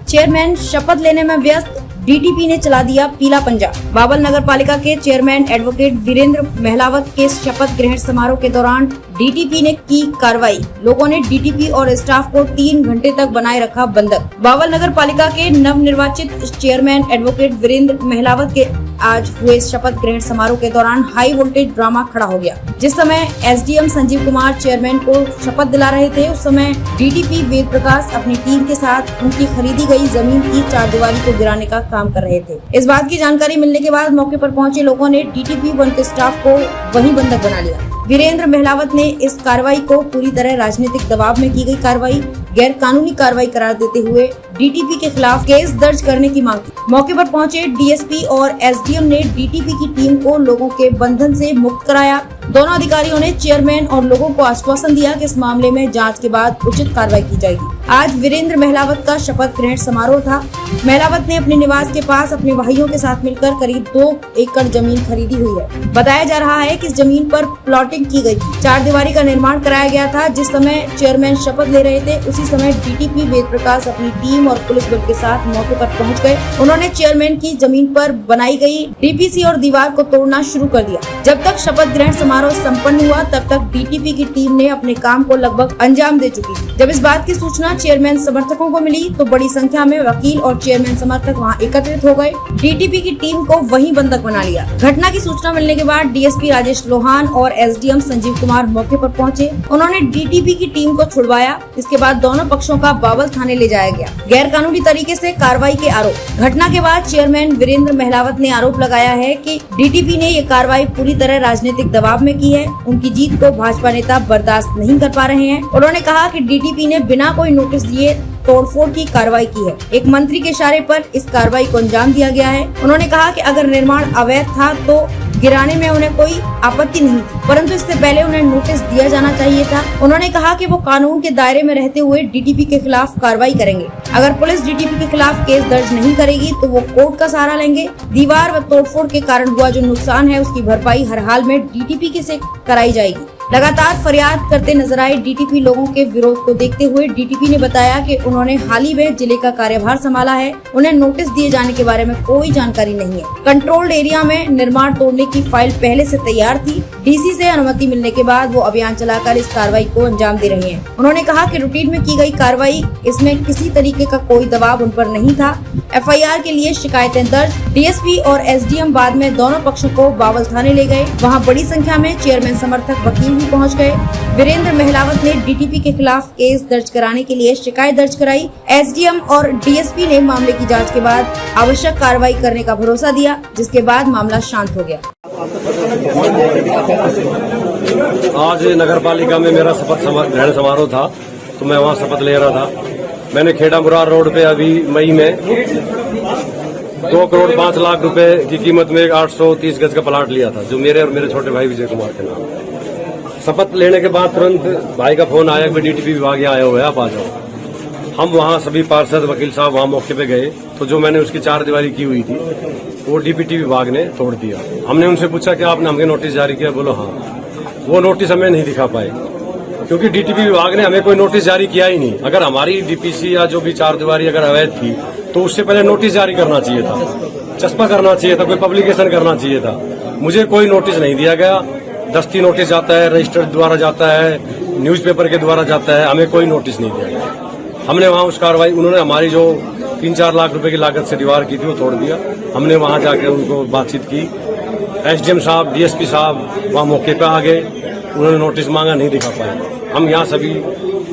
Chairman शपथ लेने में व्यस्त, डीटीपी ने चला दिया पीला पंजा। बावल नगर पालिका के चेयरमैन एडवोकेट वीरेंद्र महलावत के शपथ ग्रहण समारोह के दौरान डीटीपी ने की कार्रवाई। लोगों ने डीटीपी और स्टाफ को 3 घंटे तक बनाए रखा बंधक। बावल नगर पालिका के नवनिर्वाचित चेयरमैन एडवोकेट वीरेंद्र महलावत के आज हुए शपथ ग्रहण समारोह के दौरान हाई वोल्टेज ड्रामा खड़ा हो गया। जिस समय एसडीएम संजीव कुमार चेयरमैन को शपथ दिला रहे थे, उस समय डीटीपी वेद प्रकाश अपनी टीम के साथ उनकी खरीदी गई जमीन की चारदीवारी को गिराने का काम कर रहे थे। इस बात की जानकारी मिलने के बाद मौके पर पहुंचे लोगों ने डीटीपी व उनके स्टाफ को वहीं बंधक बना लिया। वीरेंद्र महलावत ने इस कार्रवाई को पूरी तरह राजनीतिक दबाव में की गई कार्रवाई, गैर कानूनी कार्रवाई करार देते हुए डीटीपी के खिलाफ केस दर्ज करने की मांग की। मौके पर पहुंचे डीएसपी और एसडीएम ने डीटीपी की टीम को लोगों के बंधन से मुक्त कराया। दोनों अधिकारियों ने चेयरमैन और लोगों को आश्वासन दिया कि इस मामले में जांच के बाद उचित कार्रवाई की जाएगी। आज वीरेंद्र महलावत का शपथ ग्रहण समारोह था। महलावत ने अपने निवास के पास अपने भाइयों के साथ मिलकर करीब 2 एकड़ जमीन खरीदी हुई है। बताया जा रहा है कि इस जमीन पर प्लॉटिंग की गई थी। चारदीवारी का निर्माण कराया गया था। जिस समय चेयरमैन शपथ ले रहे थे, उसी समय डीटीपी वेद प्रकाश अपनी टीम और पुलिस बल के साथ मौके पर पहुंच गए। उन्होंने चेयरमैन की जमीन पर बनाई गई डीपीसी और दीवार को तोड़ना शुरू कर दिया। जब तक शपथ ग्रहण समारोह संपन्न हुआ, तब तक डीटीपी की टीम ने अपने काम को लगभग अंजाम दे चुकी थी। जब इस बात की सूचना चेयरमैन समर्थकों को मिली, तो बड़ी संख्या में वकील और चेयरमैन समर्थक वहां एकत्रित हो गए। डीटीपी की टीम को वहीं बंधक बना लिया। घटना की सूचना मिलने के बाद डीएसपी राजेश लोहान और एसडीएम संजीव कुमार मौके पर पहुंचे। उन्होंने डीटीपी की टीम को छुड़वाया। इसके बाद दोनों पक्षों का बावल थाने ले जाया गया। गैर कानूनी तरीके से कार्रवाई के आरोप। घटना के बाद चेयरमैन वीरेंद्र महलावत ने आरोप लगाया है कि डीटीपी ने ये कार्रवाई पूरी तरह राजनीतिक दबाव में की है। उनकी जीत को भाजपा नेता बर्दाश्त नहीं कर पा रहे हैं। उन्होंने कहा कि डीटीपी ने बिना कोई नोटिस दिए तोड़फोड़ की कार्रवाई की है। एक मंत्री के इशारे पर इस कार्रवाई को अंजाम दिया गया है। उन्होंने कहा कि अगर निर्माण अवैध था तो गिराने में उन्हें कोई आपत्ति नहीं थी, परंतु इससे पहले उन्हें नोटिस दिया जाना चाहिए था। उन्होंने कहा कि वो कानून के दायरे में रहते हुए डीटीपी के खिलाफ कार्रवाई करेंगे। अगर पुलिस डीटीपी के खिलाफ केस दर्ज नहीं करेगी तो वो कोर्ट का सहारा लेंगे। दीवार व तोड़फोड़ के कारण हुआ जो नुकसान है, उसकी भरपाई हर हाल में डीटीपी के से कराई जाएगी। लगातार फरियाद करते नजर आए डीटीपी। लोगों के विरोध को देखते हुए डीटीपी ने बताया कि उन्होंने हाल ही में जिले का कार्यभार संभाला है। उन्हें नोटिस दिए जाने के बारे में कोई जानकारी नहीं है। कंट्रोल्ड एरिया में निर्माण तोड़ने की फाइल पहले से तैयार थी। डीसी से अनुमति मिलने के बाद वो अभियान चलाकर इस कार्रवाई को अंजाम दे रहे हैं। उन्होंने कहा कि रूटीन में की गई कार्रवाई, इसमें किसी तरीके का कोई दबाव उन पर नहीं था। एफआईआर के लिए शिकायतें दर्ज। डीएसपी और एसडीएम बाद में दोनों पक्षों को बावल थाने ले गए। वहां बड़ी संख्या में चेयरमैन समर्थक वकील भी पहुंच गए। वीरेंद्र महलावत ने डीटीपी के खिलाफ केस दर्ज कराने के लिए शिकायत दर्ज कराई। एसडीएम और डीएसपी ने मामले की जांच के बाद आवश्यक कार्रवाई करने का भरोसा दिया, जिसके बाद मामला शांत हो गया। आज नगर पालिका में मेरा शपथ ग्रहण समारोह था, तो मैं वहाँ शपथ ले रहा था। मैंने खेड़ा मुरार रोड पे अभी मई में 2 करोड़ 5 लाख रुपए की कीमत में 830 गज का प्लाट लिया था, जो मेरे और मेरे छोटे भाई विजय कुमार के नाम। शपथ लेने के बाद तुरंत भाई का फोन आया कि डीटीपी विभाग यहाँ आए हुए हैं, आप आ जाओ। हम वहाँ सभी पार्षद वकील साहब वहाँ मौके पे गए, तो जो मैंने उसकी चारदीवारी की हुई थी वो डीपीटी विभाग ने तोड़ दिया। हमने उनसे पूछा कि आपने हमें नोटिस जारी किया? बोलो हाँ। वो नोटिस हमें नहीं दिखा पाए, क्योंकि डीटीपी विभाग ने हमें कोई नोटिस जारी किया ही नहीं। अगर हमारी डीपीसी या जो भी चारदीवारी अगर अवैध थी, तो उससे पहले नोटिस जारी करना चाहिए था, चस्पा करना चाहिए था, कोई पब्लिकेशन करना चाहिए था। मुझे कोई नोटिस नहीं दिया गया। दस्ती नोटिस जाता है, रजिस्टर द्वारा जाता है, न्यूज़पेपर के द्वारा जाता है, हमें कोई नोटिस नहीं दिया गया। हमने वहाँ उस कार्रवाई, उन्होंने हमारी जो 3-4 लाख रुपए की लागत से दीवार की थी वो तोड़ दिया। हमने वहाँ जाकर उनको बातचीत की। एसडीएम साहब, डीएसपी साहब वहाँ मौके पर आ गए। उन्होंने नोटिस मांगा, नहीं दिखा पाए। हम यहाँ सभी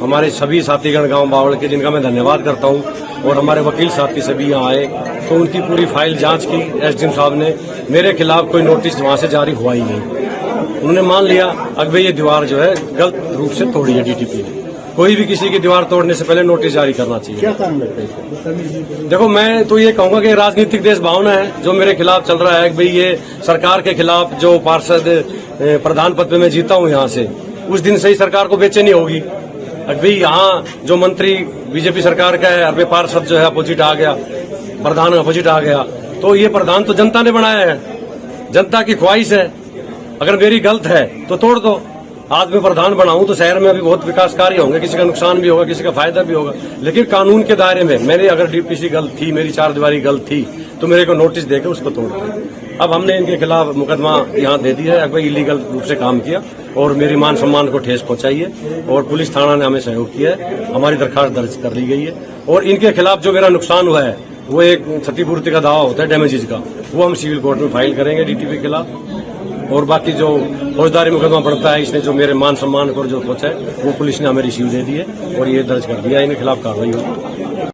हमारे सभी साथीगण गांव बावल के, जिनका मैं धन्यवाद करता हूँ, और हमारे वकील साथी सभी यहाँ आए, तो उनकी पूरी फाइल जांच की एसडीएम साहब ने। मेरे खिलाफ कोई नोटिस वहाँ से जारी हुआ ही नहीं। उन्होंने मान लिया अब ये दीवार जो है गलत रूप से तोड़ी है डीटीपी ने। कोई भी किसी की दीवार तोड़ने से पहले नोटिस जारी करना चाहिए। क्या कारण लगता है? देखो, मैं तो ये कहूंगा कि राजनीतिक देश भावना है जो मेरे खिलाफ चल रहा है। भाई ये सरकार के खिलाफ जो पार्षद प्रधान पद पे मैं जीता हूँ यहाँ से, उस दिन से ही सरकार को बेचैनी होगी। अभी यहाँ जो मंत्री बीजेपी सरकार का है, अभी पार्षद जो है अपोजिट आ गया, प्रधान अपोजिट आ गया, तो ये प्रधान तो जनता ने बनाया है, जनता की ख्वाहिश है। अगर मेरी गलत है तो तोड़ दो, आज मैं प्रधान बनाऊं तो शहर में अभी बहुत विकास कार्य होंगे, किसी का नुकसान भी होगा, किसी का फायदा भी होगा, लेकिन कानून के दायरे में मैंने अगर डीपीसी गलत थी, मेरी 4 दीवारी गलत थी तो मेरे को नोटिस देकर उसको तोड़ दिया। अब हमने इनके खिलाफ मुकदमा यहाँ दे दिया है, कोई इलीगल रूप से काम किया और मेरी मान सम्मान को ठेस पहुंचाई है और पुलिस थाना ने हमें सहयोग किया है। हमारी दरखास्त दर्ज कर ली गई है और इनके खिलाफ जो मेरा नुकसान हुआ है वो एक क्षतिपूर्ति का दावा होता है, डैमेजेस का, वो हम सिविल कोर्ट में फाइल करेंगे डीटीपी के खिलाफ। और बाकी जो फौजदारी मुकदमा पड़ता है, इसने जो मेरे मान सम्मान को जो पहुंचा है वो पुलिस ने हमें रिसीव दे दी है और ये दर्ज कर दिया, इनके खिलाफ कार्रवाई होगी।